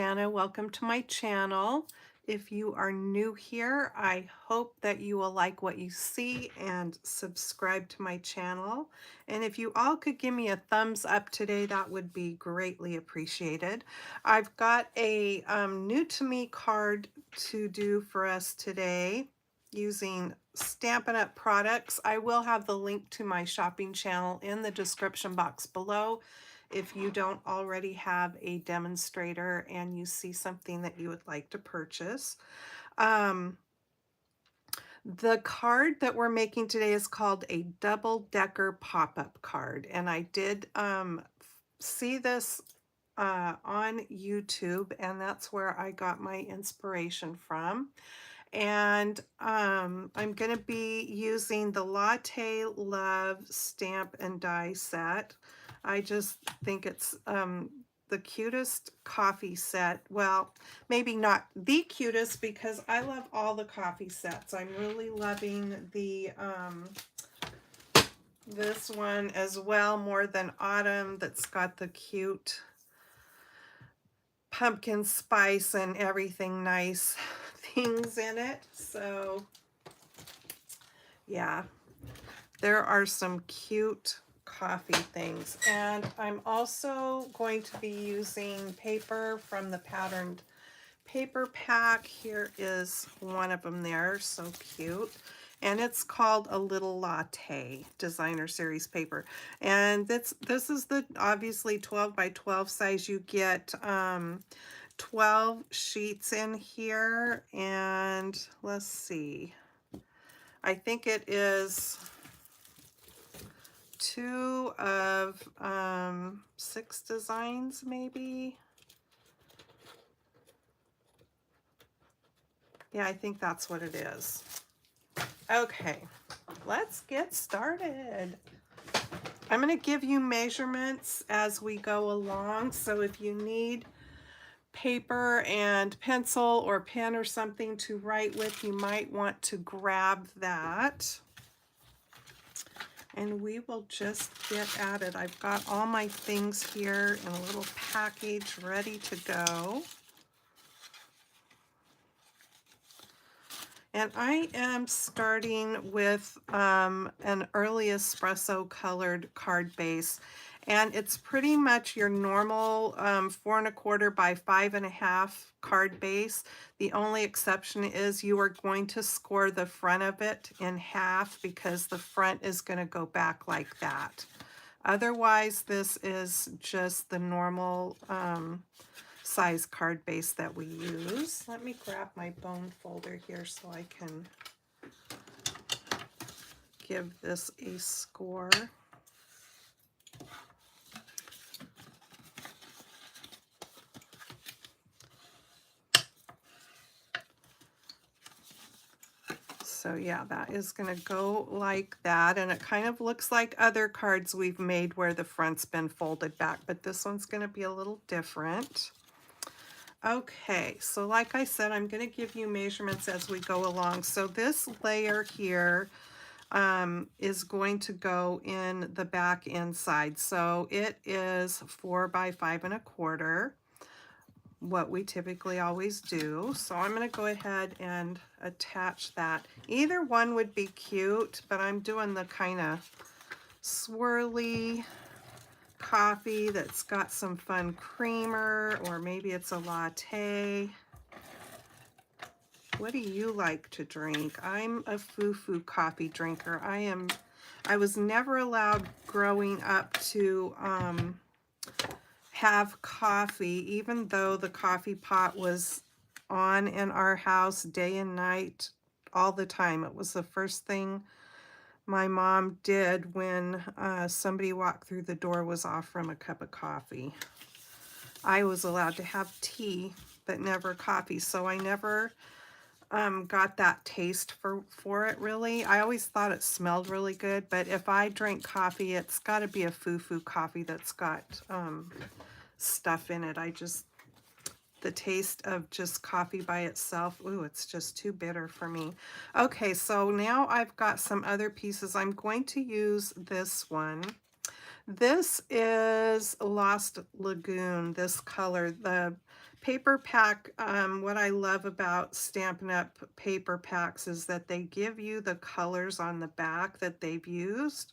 Jana. Welcome to my channel. If you are new here, I hope that you will like what you see and subscribe to my channel. And if you all could give me a thumbs up today, that would be greatly appreciated. I've got a new to me card to do for us today using Stampin' Up! Products. I will have the link to my shopping channel in the description box below if you don't already have a demonstrator and you see something that you would like to purchase. The card that we're making today is called a double-decker pop-up card, and I did see this on YouTube, and that's where I got my inspiration from. And I'm going to be using the Latte Love Stamp and Die set. I just think it's the cutest coffee set. Well, maybe not the cutest because I love all the coffee sets. I'm really loving the this one as well, More Than Autumn, that's got the cute pumpkin spice and everything nice things in it. So yeah, there are some cute coffee things. And I'm also going to be using paper from the patterned paper pack. Here is one of them there, so cute. And it's called a Little Latte Designer Series paper. And this is the obviously 12 by 12 size. You get 12 sheets in here, and let's see, I think it is 2 of 6 designs, maybe. Yeah, I think that's what it is. Okay, let's get started. I'm going to give you measurements as we go along, so if you need paper and pencil or pen or something to write with, you might want to grab that. And we will just get at it. I've got all my things here in a little package ready to go. And I am starting with an early espresso colored card base. And it's pretty much your normal 4 1/4 by 5 1/2 card base. The only exception is you are going to score the front of it in half because the front is going to go back like that. Otherwise, this is just the normal size card base that we use. Let me grab my bone folder here so I can give this a score. So yeah, that is going to go like that, and it kind of looks like other cards we've made where the front's been folded back, but this one's going to be a little different. Okay, so like I said, I'm going to give you measurements as we go along. So this layer here is going to go in the back inside. So it is 4 by 5 1/4, what we typically always do. So I'm going to go ahead and attach that. Either one would be cute, but I'm doing the kind of swirly coffee that's got some fun creamer, or maybe it's a latte. What do you like to drink? I'm a foo-foo coffee drinker. I was never allowed growing up to have coffee, even though the coffee pot was on in our house day and night all the time. It was the first thing my mom did when somebody walked through the door, was offer them a cup of coffee. I was allowed to have tea, but never coffee, so I never got that taste for it, really. I always thought it smelled really good, but if I drink coffee, it's got to be a foo-foo coffee that's got stuff in it. The taste of just coffee by itself, ooh, it's just too bitter for me. Okay, so now I've got some other pieces. I'm going to use this one. This is Lost Lagoon, this color. The Paper pack, what I love about Stampin' Up! Paper packs is that they give you the colors on the back that they've used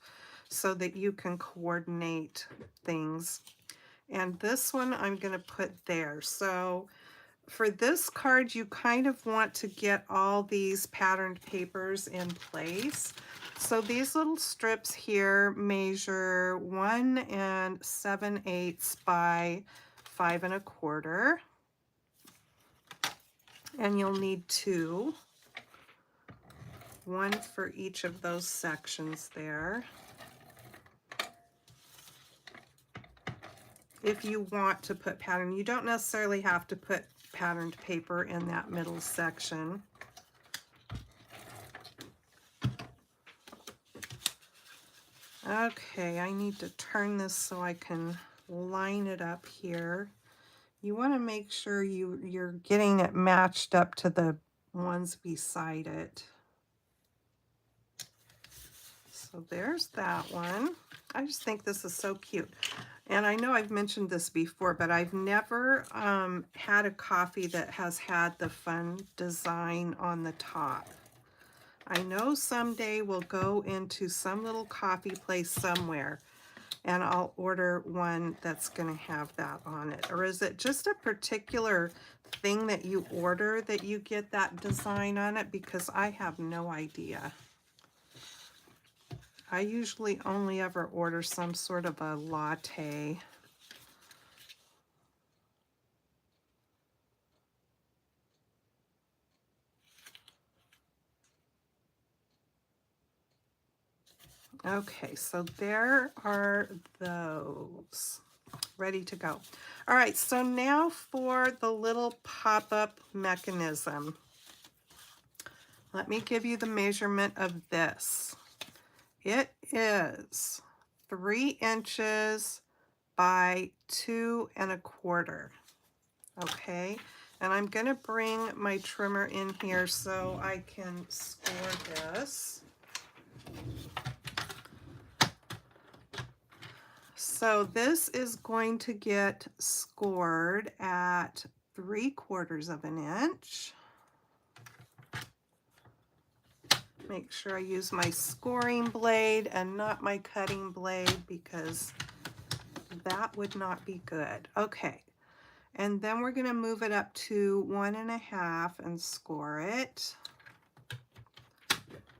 so that you can coordinate things. And this one I'm going to put there. So for this card, you kind of want to get all these patterned papers in place. So these little strips here measure 1 7/8 by 5 1/4. And you'll need 2. 1 for each of those sections there. If you want to put pattern, you don't necessarily have to put patterned paper in that middle section. Okay, I need to turn this so I can line it up here. You want to make sure you're getting it matched up to the ones beside it. So there's that one. I just think this is so cute. And I know I've mentioned this before, but I've never had a coffee that has had the fun design on the top. I know someday we'll go into some little coffee place somewhere and I'll order one that's going to have that on it. Or is it just a particular thing that you order that you get that design on it? Because I have no idea. I usually only ever order some sort of a latte. Okay, so there are those ready to go. All right, so now for the little pop-up mechanism. Let me give you the measurement of this. It is 3 inches by 2 1/4. Okay, and I'm going to bring my trimmer in here so I can score this. So this is going to get scored at 3/4 of an inch. Make sure I use my scoring blade and not my cutting blade because that would not be good. Okay, and then we're going to move it up to 1 1/2 and score it.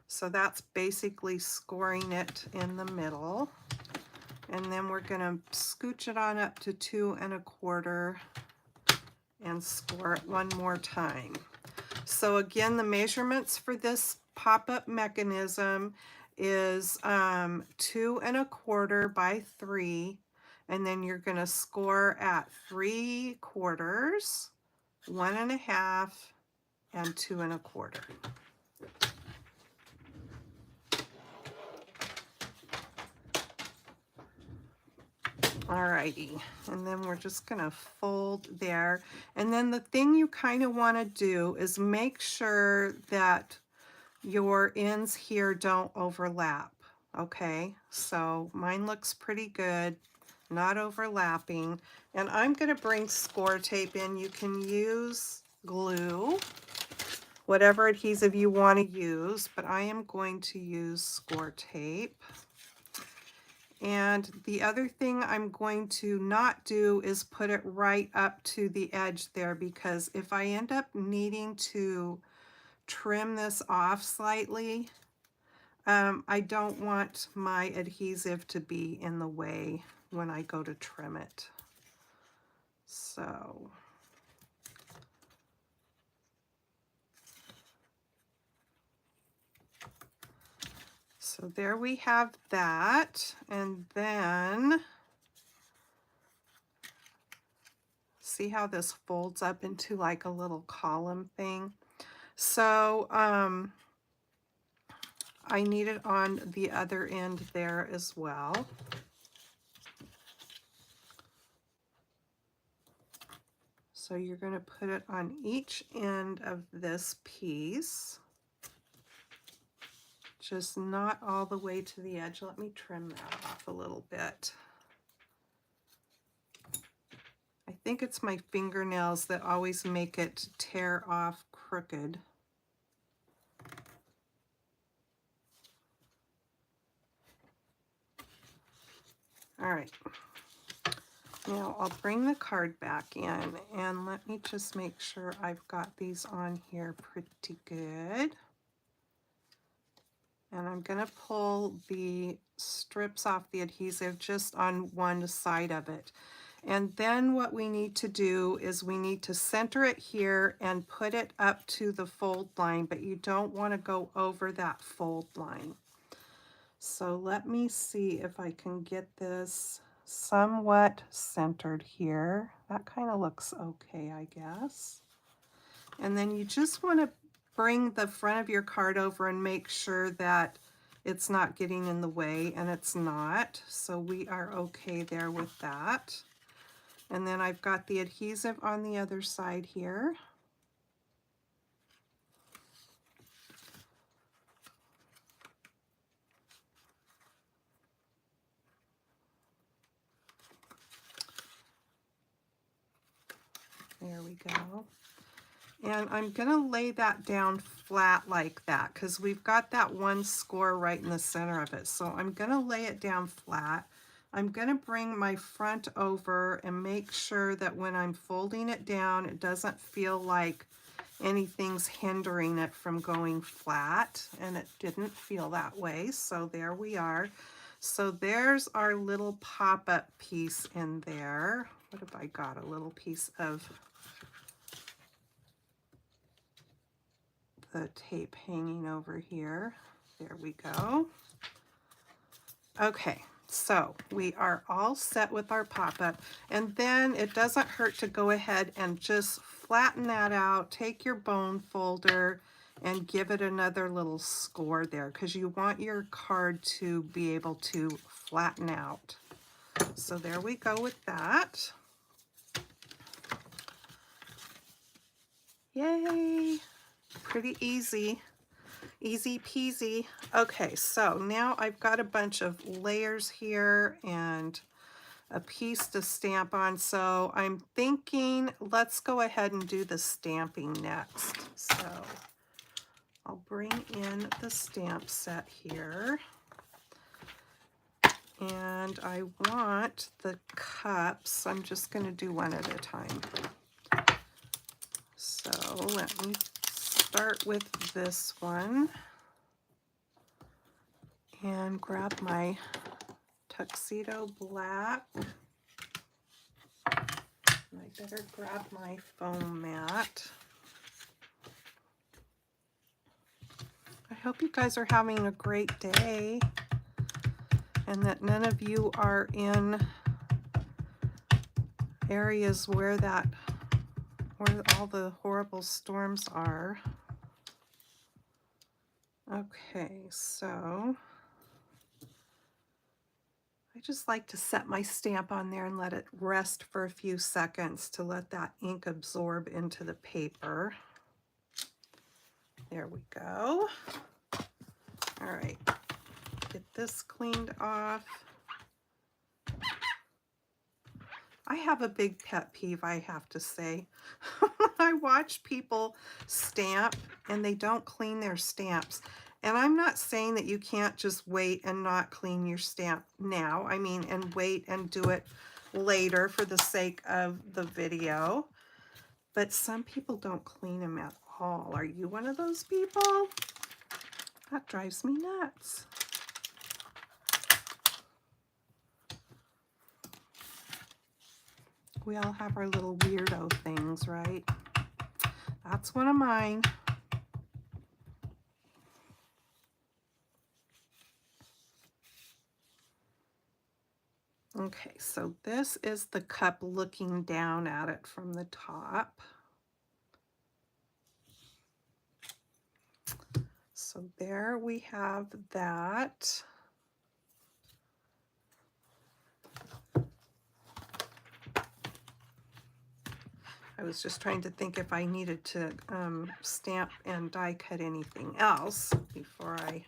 So that's basically scoring it in the middle. And then we're going to scooch it on up to 2 1/4 and score it one more time. So again, the measurements for this pop-up mechanism is 2 1/4 by 3, and then you're going to score at 3/4, 1 1/2, and 2 1/4. Alrighty, and then we're just gonna fold there. And then the thing you kind of want to do is make sure that your ends here don't overlap. Okay, so mine looks pretty good, not overlapping. And I'm gonna bring score tape in. You can use glue, whatever adhesive you want to use, but I am going to use score tape. And the other thing I'm going to not do is put it right up to the edge there, because if I end up needing to trim this off slightly, I don't want my adhesive to be in the way when I go to trim it. So there we have that. And then see how this folds up into like a little column thing. So I need it on the other end there as well. So you're going to put it on each end of this piece, just not all the way to the edge. Let me trim that off a little bit. I think it's my fingernails that always make it tear off crooked. All right. Now I'll bring the card back in and let me just make sure I've got these on here pretty good. And I'm going to pull the strips off the adhesive just on one side of it. And then what we need to do is we need to center it here and put it up to the fold line, but you don't want to go over that fold line. So let me see if I can get this somewhat centered here. That kind of looks okay, I guess. And then you just want to bring the front of your card over and make sure that it's not getting in the way, and it's not. So we are okay there with that. And then I've got the adhesive on the other side here. There we go. And I'm going to lay that down flat like that because we've got that one score right in the center of it. So I'm going to lay it down flat. I'm going to bring my front over and make sure that when I'm folding it down, it doesn't feel like anything's hindering it from going flat. And it didn't feel that way. So there we are. So there's our little pop-up piece in there. What have I got? A little piece of the tape hanging over here. There we go. Okay, so we are all set with our pop-up, and then it doesn't hurt to go ahead and just flatten that out. Take your bone folder and give it another little score there because you want your card to be able to flatten out. So there we go with that. Yay! Pretty easy. Easy peasy. Okay, so now I've got a bunch of layers here and a piece to stamp on. So I'm thinking let's go ahead and do the stamping next. So I'll bring in the stamp set here. And I want the cups. I'm just going to do one at a time. So let me start with this one and grab my tuxedo black. And I better grab my foam mat. I hope you guys are having a great day and that none of you are in areas where all the horrible storms are. Okay, so I just like to set my stamp on there and let it rest for a few seconds to let that ink absorb into the paper. There we go. All right, get this cleaned off. I have a big pet peeve, I have to say. I watch people stamp and they don't clean their stamps. And I'm not saying that you can't just wait and not clean your stamp now. I mean, and wait and do it later for the sake of the video. But some people don't clean them at all. Are you one of those people? That drives me nuts. We all have our little weirdo things, right? That's one of mine. Okay, so this is the cup looking down at it from the top. So there we have that. I was just trying to think if I needed to stamp and die cut anything else before I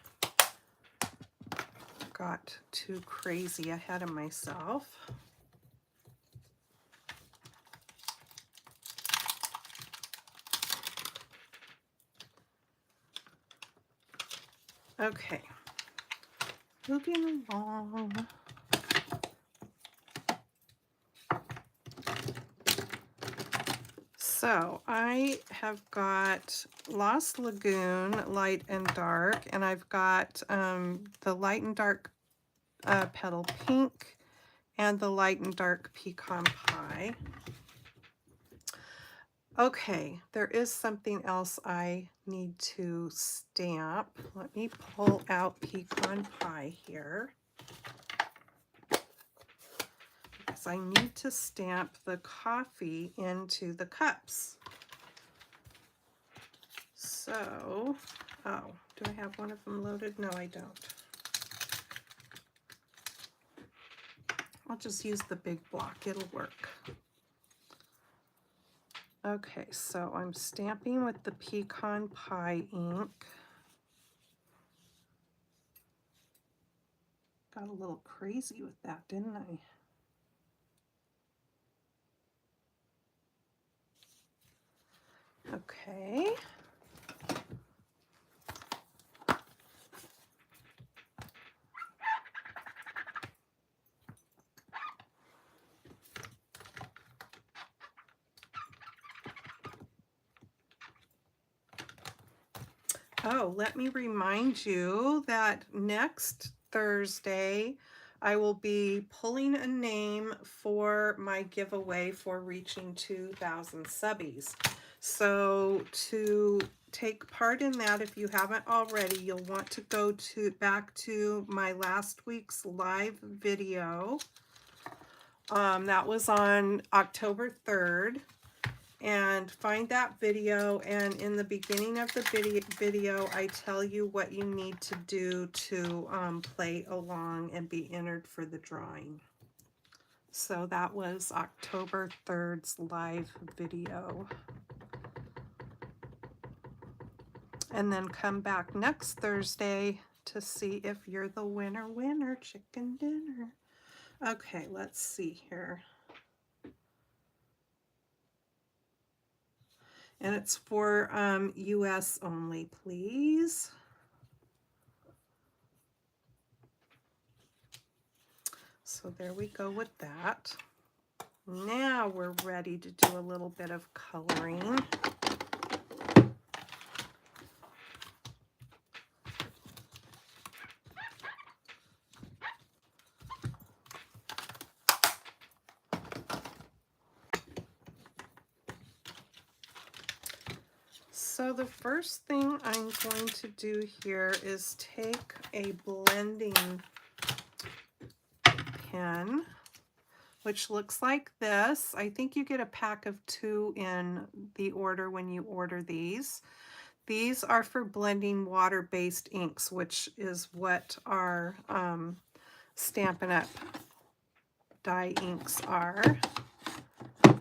got too crazy ahead of myself. Okay, moving along. So I have got Lost Lagoon Light and Dark, and I've got the Light and Dark Petal Pink and the Light and Dark Pecan Pie. Okay, there is something else I need to stamp. Let me pull out Pecan Pie here, because I need to stamp the coffee into the cups. So, oh, do I have one of them loaded? No, I don't. I'll just use the big block, it'll work. Okay, so I'm stamping with the Pecan Pie ink. Got a little crazy with that, didn't I? Okay. Oh, let me remind you that next Thursday, I will be pulling a name for my giveaway for reaching 2,000 subbies. So to take part in that, if you haven't already, you'll want to go back to my last week's live video. That was on October 3rd. And find that video, and in the beginning of the video I tell you what you need to do to play along and be entered for the drawing. So that was October 3rd's live video. And then come back next Thursday to see if you're the winner, chicken dinner. Okay, let's see here. And it's for US only, please. So there we go with that. Now we're ready to do a little bit of coloring. So the first thing I'm going to do here is take a blending pen, which looks like this. I think you get a pack of 2 in the order when you order these. These are for blending water-based inks, which is what our Stampin' Up! Die inks are.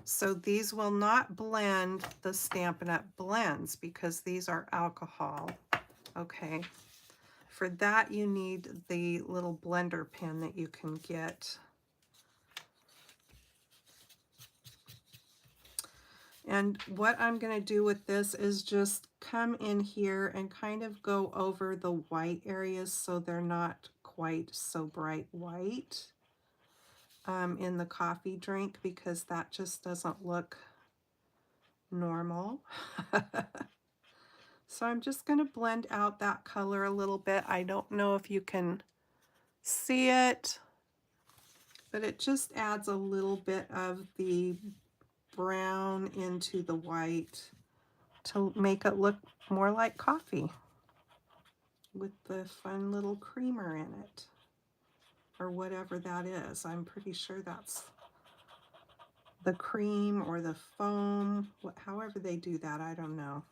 So these will not blend the Stampin' Up! Blends because these are alcohol. Okay. For that you need the little blender pen that you can get. And what I'm going to do with this is just come in here and kind of go over the white areas so they're not quite so bright white in the coffee drink, because that just doesn't look normal. So I'm just going to blend out that color a little bit. I don't know if you can see it, but it just adds a little bit of the brown into the white to make it look more like coffee with the fun little creamer in it, or whatever that is. I'm pretty sure that's the cream or the foam, however they do that, I don't know.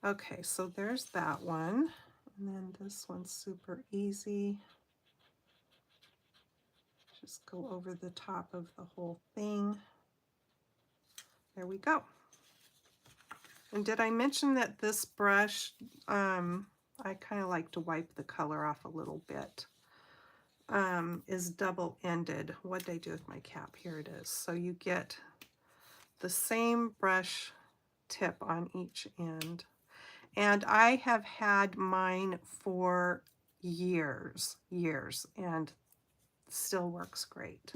Okay, so there's that one. And then this one's super easy. Just go over the top of the whole thing. There we go. And did I mention that this brush, I kind of like to wipe the color off a little bit, is double-ended. What did I do with my cap? Here it is. So you get the same brush tip on each end. And I have had mine for years, and still works great.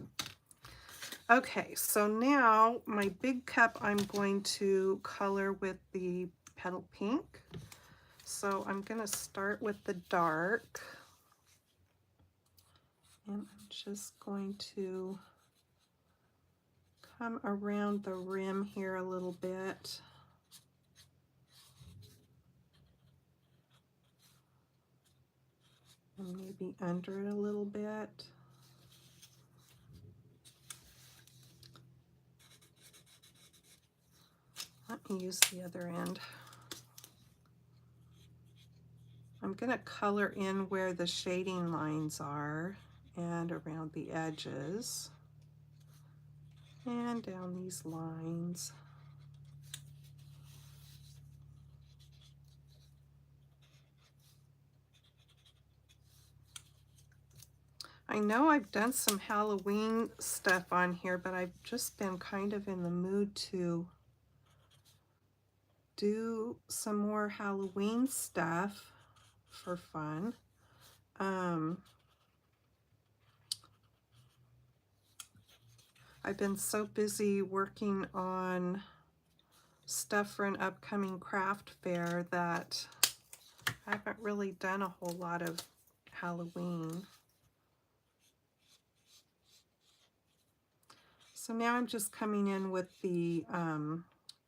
Okay, so now my big cup I'm going to color with the petal pink. So I'm going to start with the dark. And I'm just going to come around the rim here a little bit. And maybe under it a little bit. Let me use the other end. I'm going to color in where the shading lines are and around the edges and down these lines. I know I've done some Halloween stuff on here, but I've just been kind of in the mood to do some more Halloween stuff for fun. I've been so busy working on stuff for an upcoming craft fair that I haven't really done a whole lot of Halloween. So now I'm just coming in with the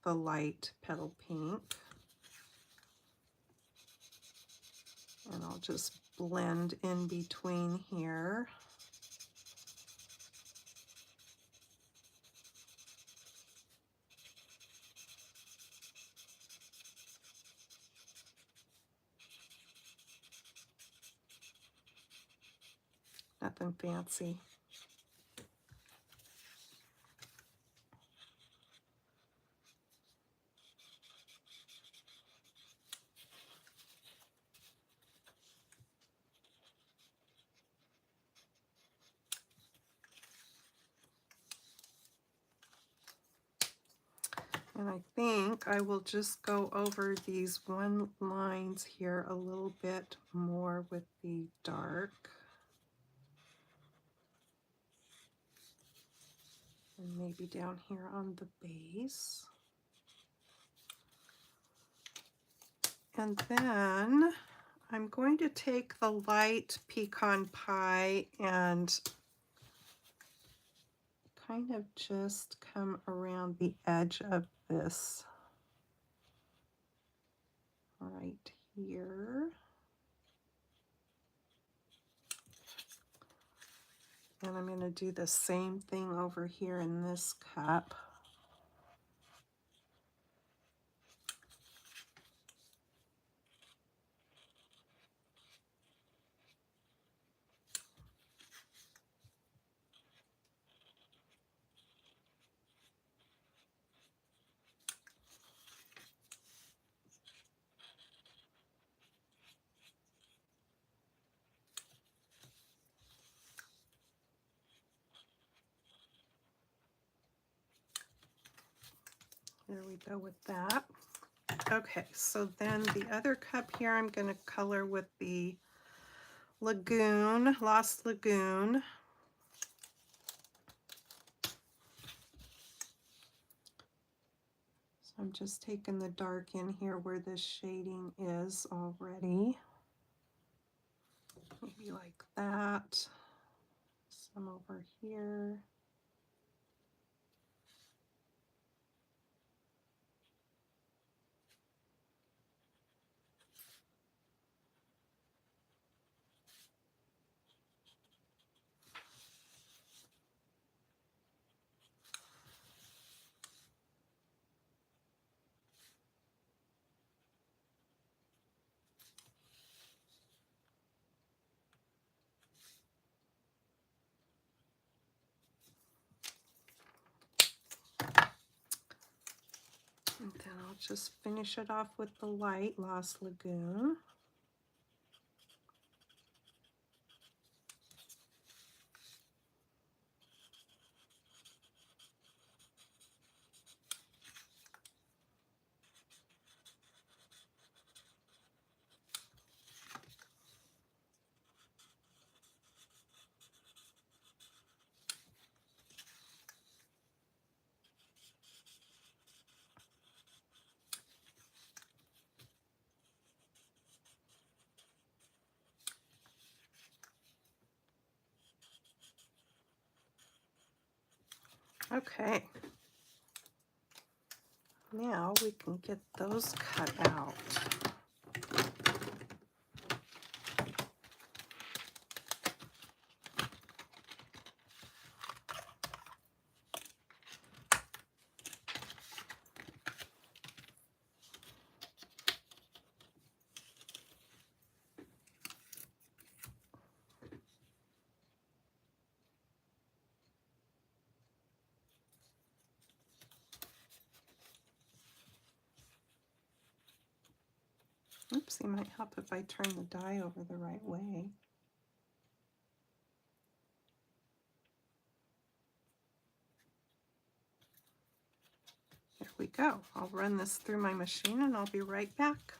light petal pink. And I'll just blend in between here. Nothing fancy. And I think I will just go over these one lines here a little bit more with the dark. And maybe down here on the base. And then I'm going to take the light pecan pie and kind of just come around the edge of this right here. And I'm going to do the same thing over here in this cup. There we go with that. Okay, so then the other cup here, I'm going to color with the Lagoon, Lost Lagoon. So I'm just taking the dark in here where this shading is already. Maybe like that. Some over here. And then I'll just finish it off with the light Lost Lagoon. Okay. Now we can get those cut out. Oops, it might help if I turn the die over the right way. There we go. I'll run this through my machine and I'll be right back.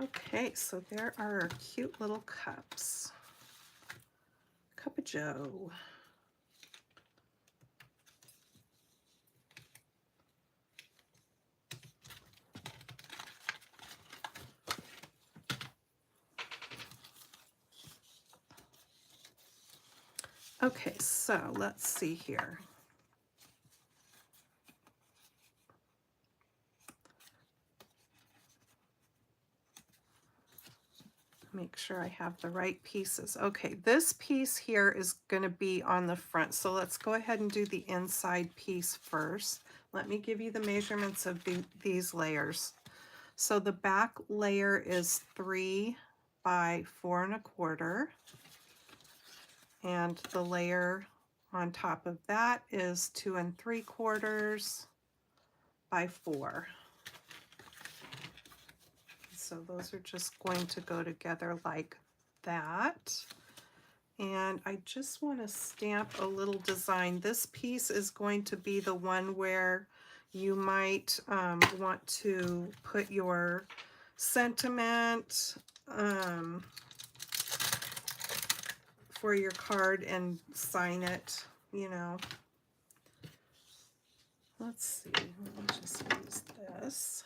Okay, so there are our cute little cups. Cup of Joe. Okay, so let's see here. Make sure I have the right pieces. Okay, this piece here is going to be on the front. So let's go ahead and do the inside piece first. Let me give you the measurements of these layers. So the back layer is 3 by 4 1/4. And the layer on top of that is 2 3/4 by 4. So those are just going to go together like that. And I just want to stamp a little design. This piece is going to be the one where you might want to put your sentiment for your card and sign it, you know. Let's see, let me just use this.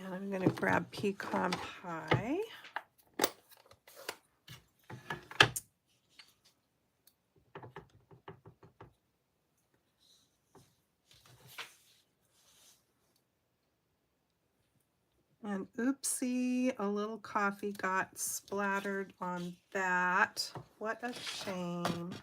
And I'm going to grab pecan pie. And oopsie, a little coffee got splattered on that. What a shame.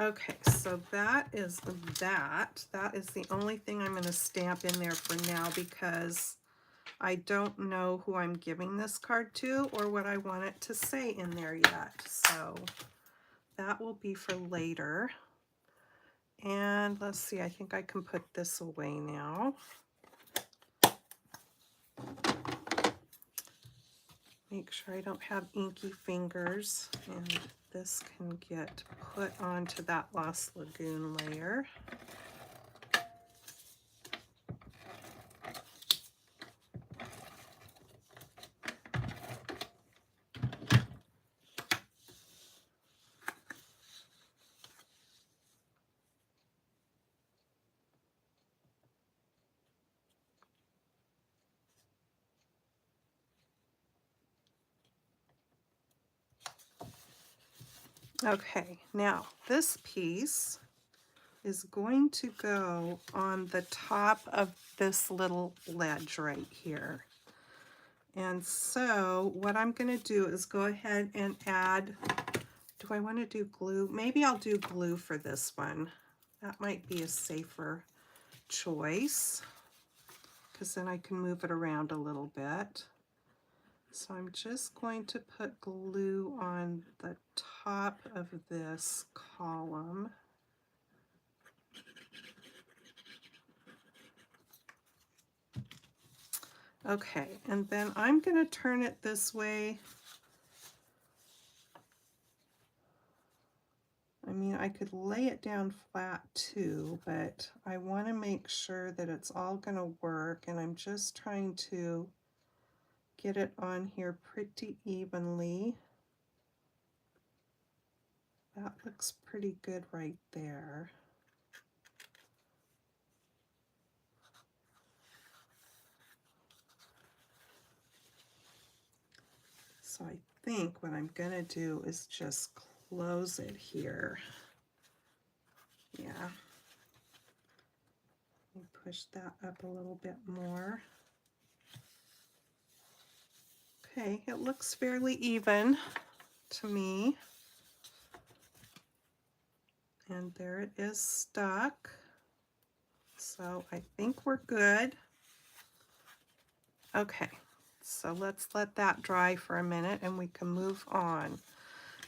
Okay, so that is that. That is the only thing I'm going to stamp in there for now because I don't know who I'm giving this card to or what I want it to say in there yet. So that will be for later. And let's see, I think I can put this away now. Make sure I don't have inky fingers, and this can get put onto that Lost Lagoon layer. Okay, now this piece is going to go on the top of this little ledge right here. And so what I'm going to do is go ahead and add, do I want to do glue? Maybe I'll do glue for this one. That might be a safer choice because then I can move it around a little bit. So I'm just going to put glue on the top of this column. Okay, and then I'm going to turn it this way. I mean, I could lay it down flat too, but I want to make sure that it's all going to work, and I'm just trying to get it on here pretty evenly. That looks pretty good right there. So I think what I'm going to do is just close it here. Yeah. Let me push that up a little bit more. Okay, it looks fairly even to me. And there it is stuck. So I think we're good. Okay, so let's let that dry for a minute and we can move on.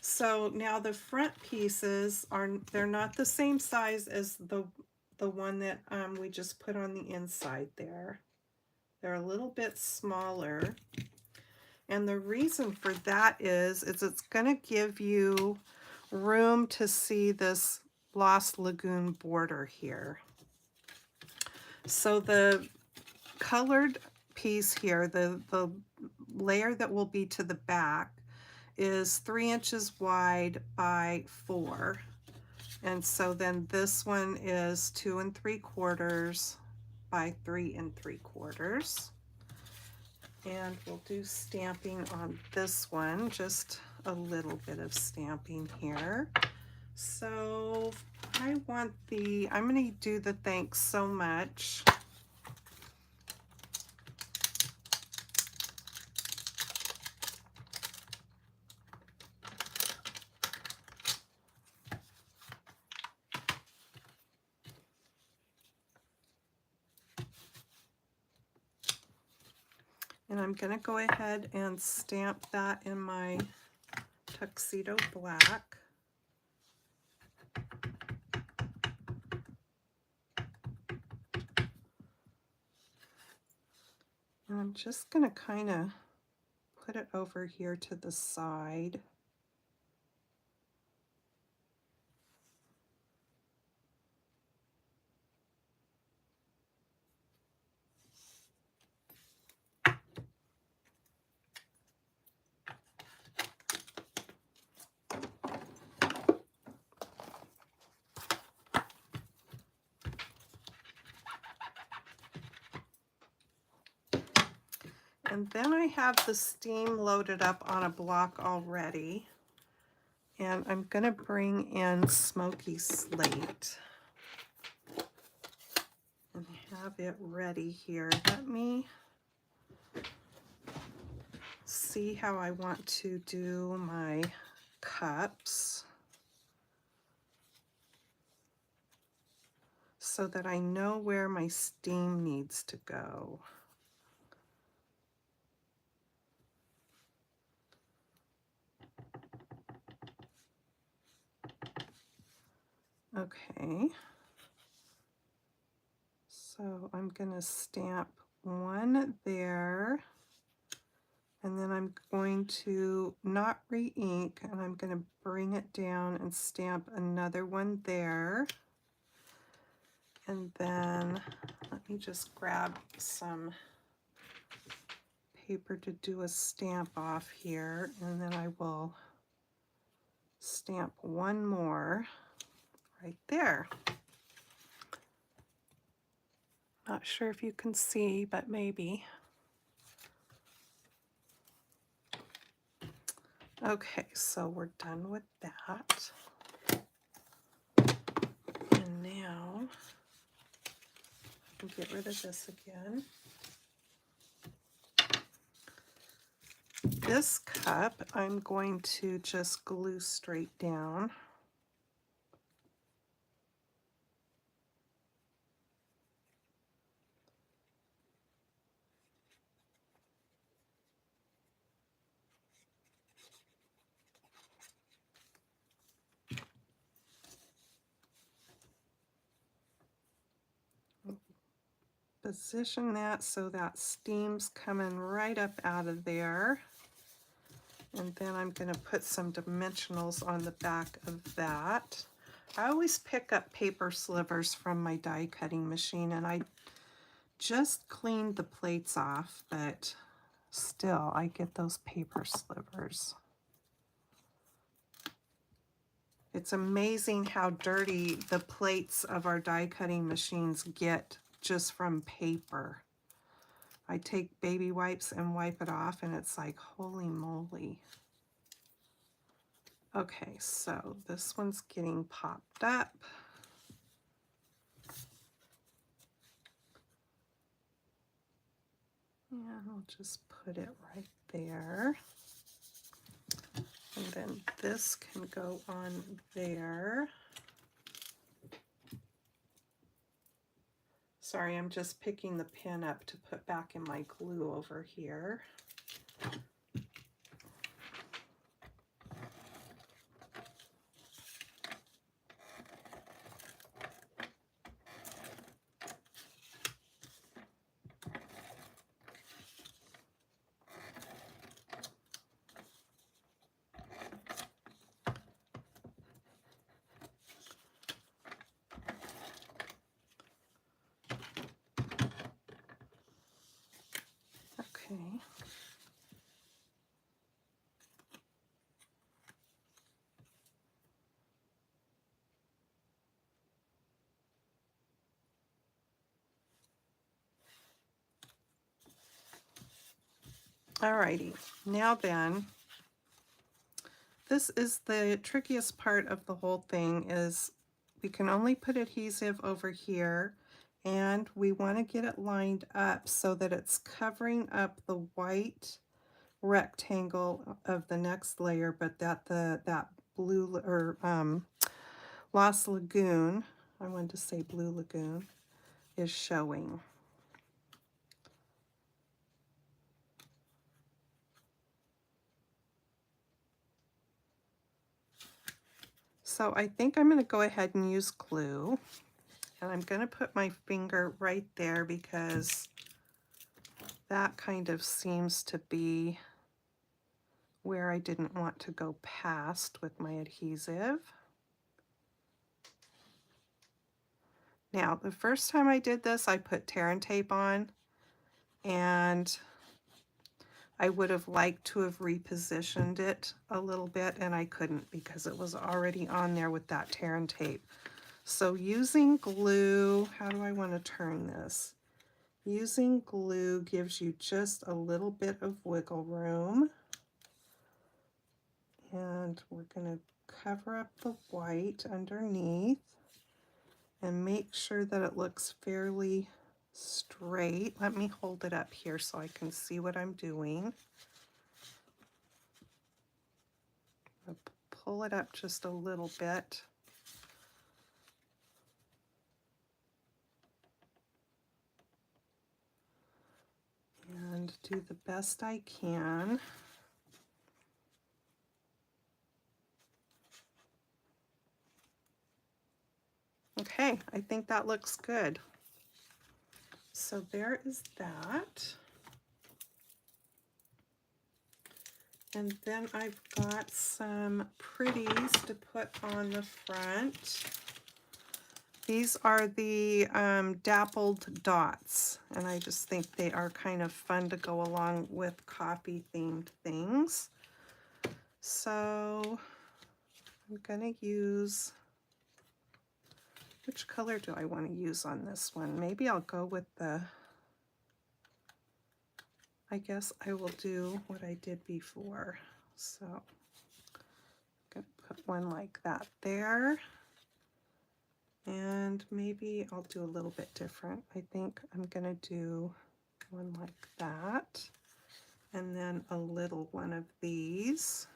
So now the front pieces they're not the same size as the one that we just put on the inside there. They're a little bit smaller. And the reason for that is it's going to give you room to see this Lost Lagoon border here. So the colored piece here, the layer that will be to the back, is 3 inches wide by 4. And so then this one is 2 3/4 by 3 3/4. And we'll do stamping on this one, just a little bit of stamping here. So I'm going to do the thanks so much. And I'm going to go ahead and stamp that in my tuxedo black. And I'm just going to kind of put it over here to the side. And then I have the steam loaded up on a block already. And I'm going to bring in Smoky Slate and have it ready here. Let me see how I want to do my cups so that I know where my steam needs to go. Okay, so I'm going to stamp one there, and then I'm going to not re-ink, and I'm going to bring it down and stamp another one there. And then let me just grab some paper to do a stamp off here, and then I will stamp one more right there. Not sure if you can see, but maybe. Okay, so we're done with that. And now I can get rid of this again. This cup I'm going to just glue straight down. position that so that steam's coming right up out of there. And then I'm going to put some dimensionals on the back of that. I always pick up paper slivers from my die cutting machine, and I just cleaned the plates off, but still I get those paper slivers. It's amazing how dirty the plates of our die cutting machines get just from paper. I take baby wipes and wipe it off, and it's like, holy moly. Okay, so this one's getting popped up. And I'll just put it right there. And then this can go on there. Sorry, I'm just picking the pin up to put back in my glue over here. Okay. Alrighty, now then, this is the trickiest part of the whole thing, is we can only put adhesive over here, and we want to get it lined up so that it's covering up the white rectangle of the next layer, but that that blue or Lost Lagoon, I wanted to say Blue Lagoon, is showing. So I think I'm going to go ahead and use glue, and I'm going to put my finger right there because that kind of seems to be where I didn't want to go past with my adhesive. Now, the first time I did this, I put tear and tape on, and I would have liked to have repositioned it a little bit, and I couldn't because it was already on there with that tear and tape. So using glue, how do I want to turn this? Using glue gives you just a little bit of wiggle room. And we're going to cover up the white underneath and make sure that it looks fairly straight. Let me hold it up here so I can see what I'm doing. I'll pull it up just a little bit. And do the best I can. Okay, I think that looks good. So there is that. And then I've got some pretties to put on the front. These are the dappled dots, and I just think they are kind of fun to go along with coffee themed things. So I'm gonna use, which color do I want to use on this one? Maybe I'll go with the, I guess I will do what I did before. So I'm gonna put one like that there. And maybe I'll do a little bit different. I think I'm gonna do one like that, and then a little one of these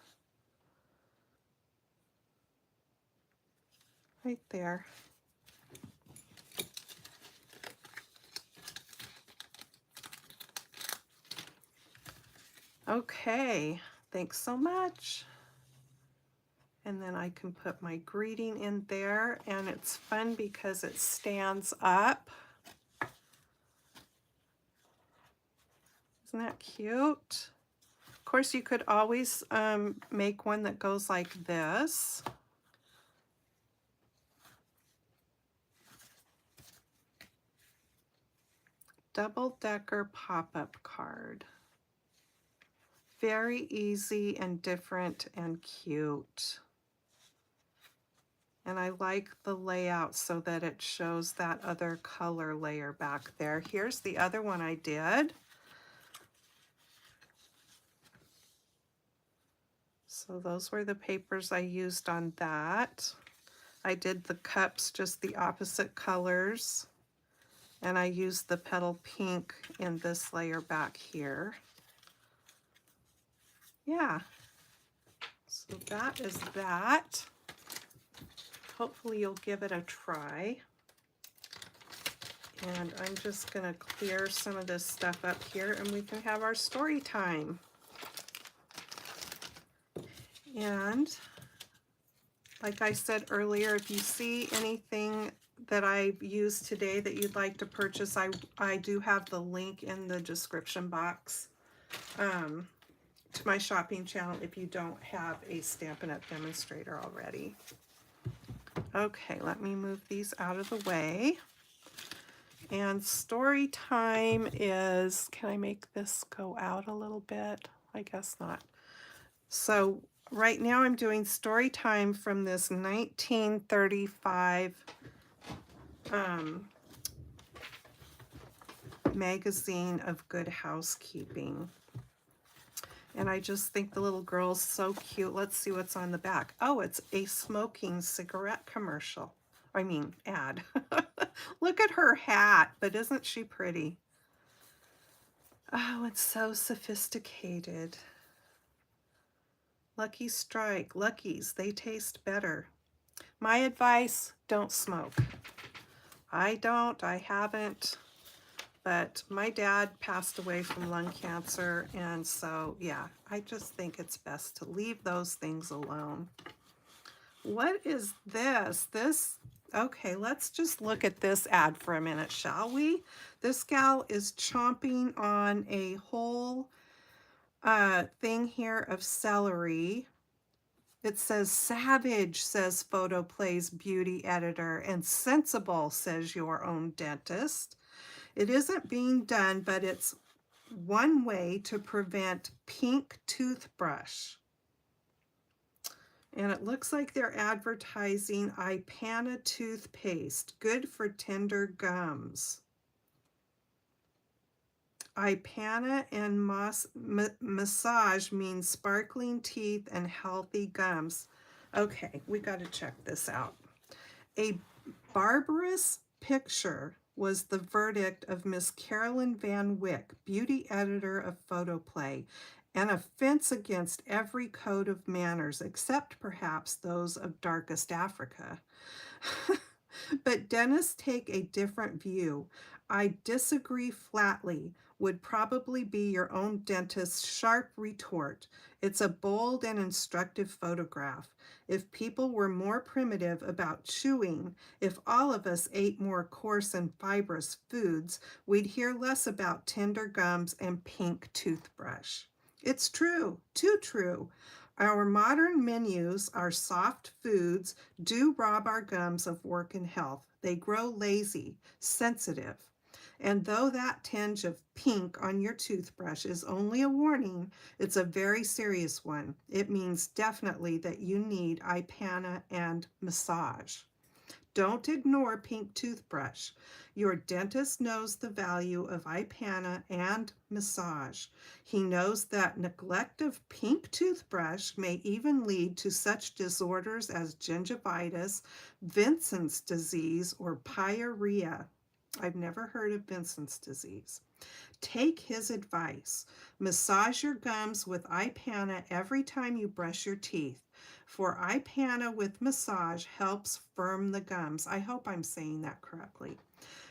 right there. Okay, thanks so much. And then I can put my greeting in there, and it's fun because it stands up. Isn't that cute? Of course, you could always make one that goes like this. Double-decker pop-up card. Very easy and different and cute. And I like the layout so that it shows that other color layer back there. Here's the other one I did. So those were the papers I used on that. I did the cups just the opposite colors. And I used the petal pink in this layer back here. Yeah. So that is that. Hopefully you'll give it a try. And I'm just going to clear some of this stuff up here and we can have our story time. And like I said earlier, if you see anything that I've used today that you'd like to purchase, I do have the link in the description box to my shopping channel if you don't have a Stampin' Up! Demonstrator already. Okay, let me move these out of the way. And story time is, can I make this go out a little bit? I guess not. So right now I'm doing story time from this 1935 magazine of Good Housekeeping. And I just think the little girl's so cute. Let's see what's on the back. Oh, it's a smoking cigarette commercial. I mean, ad. Look at her hat, but isn't she pretty? Oh, it's so sophisticated. Lucky Strike. Luckies, they taste better. My advice, don't smoke. I haven't, but my dad passed away from lung cancer, and so, yeah, I just think it's best to leave those things alone. What is this? Okay, let's just look at this ad for a minute, shall we? This gal is chomping on a whole thing here of celery. It says savage, says Photoplay's beauty editor, and sensible, says your own dentist. It isn't being done, but it's one way to prevent pink toothbrush. And it looks like they're advertising Ipana toothpaste, good for tender gums. Ipana and massage means sparkling teeth and healthy gums. Okay, we got to check this out. A barbarous picture was the verdict of Miss Carolyn Van Wyck, beauty editor of Photoplay, an offense against every code of manners, except perhaps those of darkest Africa. But dentists take a different view. I disagree flatly would probably be your own dentist's sharp retort. It's a bold and instructive photograph. If people were more primitive about chewing, if all of us ate more coarse and fibrous foods, we'd hear less about tender gums and pink toothbrush. It's true, too true. Our modern menus, our soft foods, do rob our gums of work and health. They grow lazy, sensitive. And though that tinge of pink on your toothbrush is only a warning, it's a very serious one. It means definitely that you need Ipana and massage. Don't ignore pink toothbrush. Your dentist knows the value of Ipana and massage. He knows that neglect of pink toothbrush may even lead to such disorders as gingivitis, Vincent's disease, or pyorrhea. I've never heard of Vincent's disease. Take his advice. Massage your gums with Ipana every time you brush your teeth. For Ipana with massage helps firm the gums. I hope I'm saying that correctly.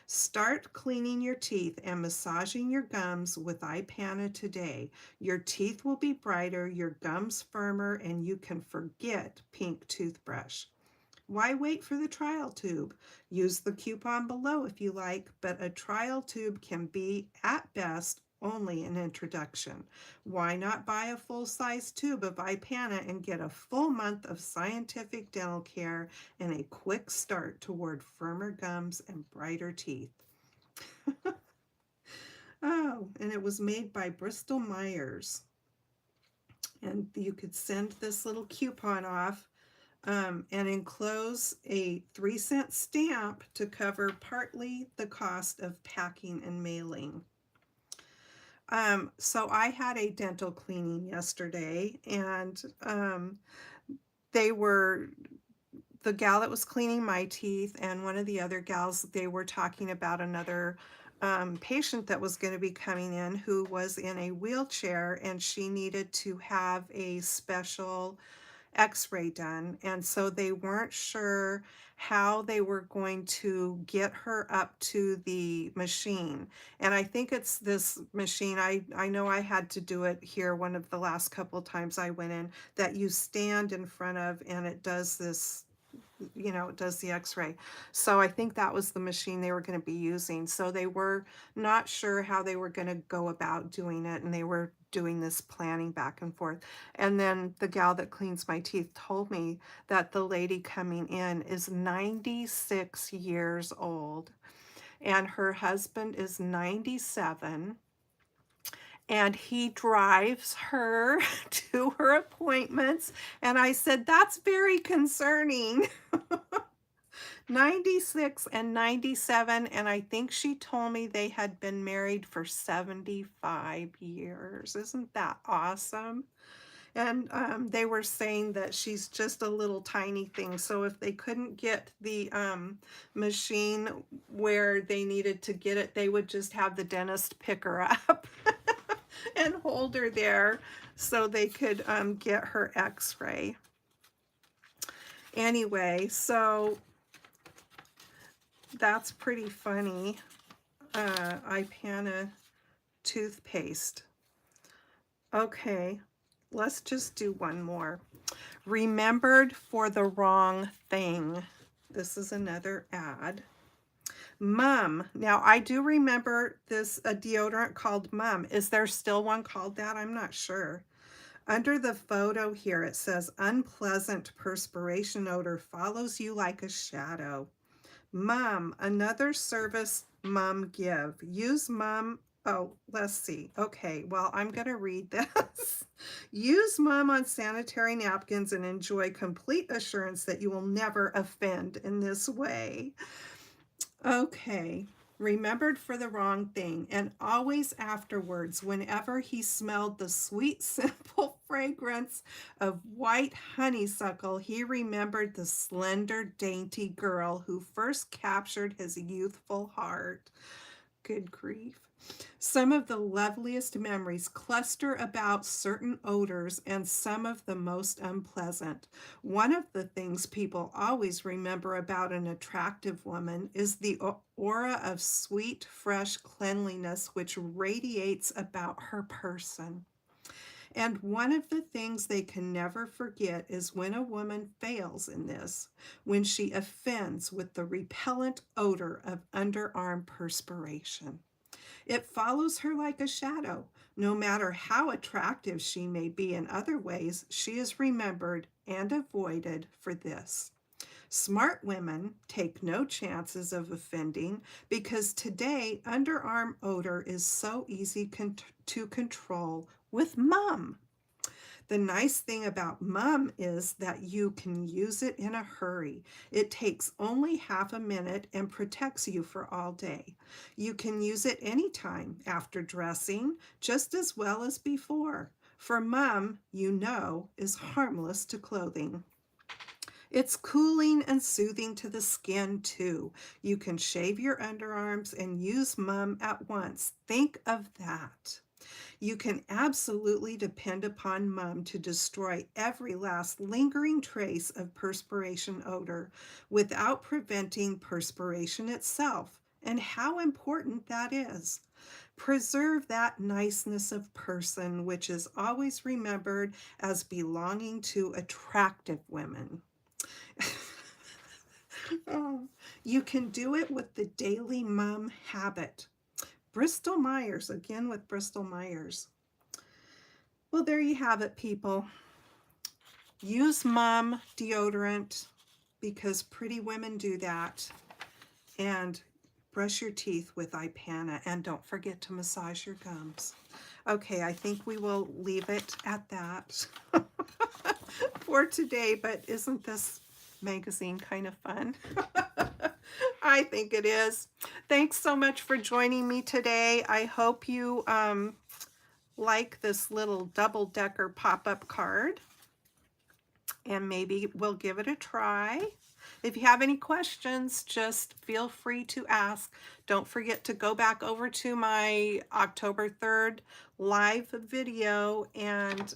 Start cleaning your teeth and massaging your gums with Ipana today. Your teeth will be brighter, your gums firmer, and you can forget pink toothbrush. Why wait for the trial tube? Use the coupon below if you like, but a trial tube can be, at best, only an introduction. Why not buy a full-size tube of Ipana and get a full month of scientific dental care and a quick start toward firmer gums and brighter teeth? Oh, and it was made by Bristol Myers. And you could send this little coupon off and enclose a 3-cent stamp to cover partly the cost of packing and mailing. So I had a dental cleaning yesterday, and they were the gal that was cleaning my teeth and one of the other gals, they were talking about another patient that was going to be coming in who was in a wheelchair, and she needed to have a special x-ray done, and so they weren't sure how they were going to get her up to the machine. And I think it's this machine, I know I had to do it here one of the last couple times I went in, that you stand in front of and it does this, you know, it does the x-ray. So I think that was the machine they were going to be using. So they were not sure how they were going to go about doing it, and they were doing this planning back and forth. And then the gal that cleans my teeth told me that the lady coming in is 96 years old and her husband is 97, and he drives her to her appointments. And I said, that's very concerning. 96 and 97, and I think she told me they had been married for 75 years. Isn't that awesome? And they were saying that she's just a little tiny thing, so if they couldn't get the machine where they needed to get it, they would just have the dentist pick her up and hold her there so they could get her x-ray. Anyway, so that's pretty funny. Ipana toothpaste. Okay, let's just do one more. Remembered for the wrong thing. This is another ad. Mum. Now, I do remember this, a deodorant called Mum. Is there still one called that? I'm not sure. Under the photo here, it says, unpleasant perspiration odor follows you like a shadow. Mum, another service Mum give. Use Mum. Oh, let's see. Okay, well, I'm going to read this. Use Mum on sanitary napkins and enjoy complete assurance that you will never offend in this way. Okay, remembered for the wrong thing, and always afterwards, whenever he smelled the sweet, simple fragrance of white honeysuckle, he remembered the slender, dainty girl who first captured his youthful heart. Good grief. Some of the loveliest memories cluster about certain odors, and some of the most unpleasant. One of the things people always remember about an attractive woman is the aura of sweet, fresh cleanliness which radiates about her person. And one of the things they can never forget is when a woman fails in this, when she offends with the repellent odor of underarm perspiration. It follows her like a shadow. No matter how attractive she may be in other ways, she is remembered and avoided for this. Smart women take no chances of offending because today underarm odor is so easy to control with Mum. The nice thing about Mum is that you can use it in a hurry. It takes only half a minute and protects you for all day. You can use it anytime after dressing, just as well as before. For Mum, you know, is harmless to clothing. It's cooling and soothing to the skin, too. You can shave your underarms and use Mum at once. Think of that. You can absolutely depend upon Mum to destroy every last lingering trace of perspiration odor without preventing perspiration itself. And how important that is. Preserve that niceness of person which is always remembered as belonging to attractive women. Oh, you can do it with the daily Mum habit. Bristol Myers, again with Bristol Myers. Well, there you have it, people. Use mom deodorant because pretty women do that. And brush your teeth with Ipana. And don't forget to massage your gums. Okay, I think we will leave it at that for today. But isn't this magazine kind of fun? I think it is. Thanks so much for joining me today. I hope you like this little double-decker pop-up card, and maybe we'll give it a try. If you have any questions, just feel free to ask. Don't forget to go back over to my October 3rd live video and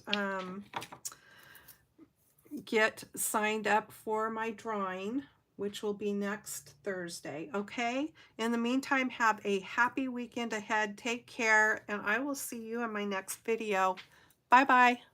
get signed up for my drawing, which will be next Thursday, okay? In the meantime, have a happy weekend ahead. Take care, and I will see you in my next video. Bye-bye.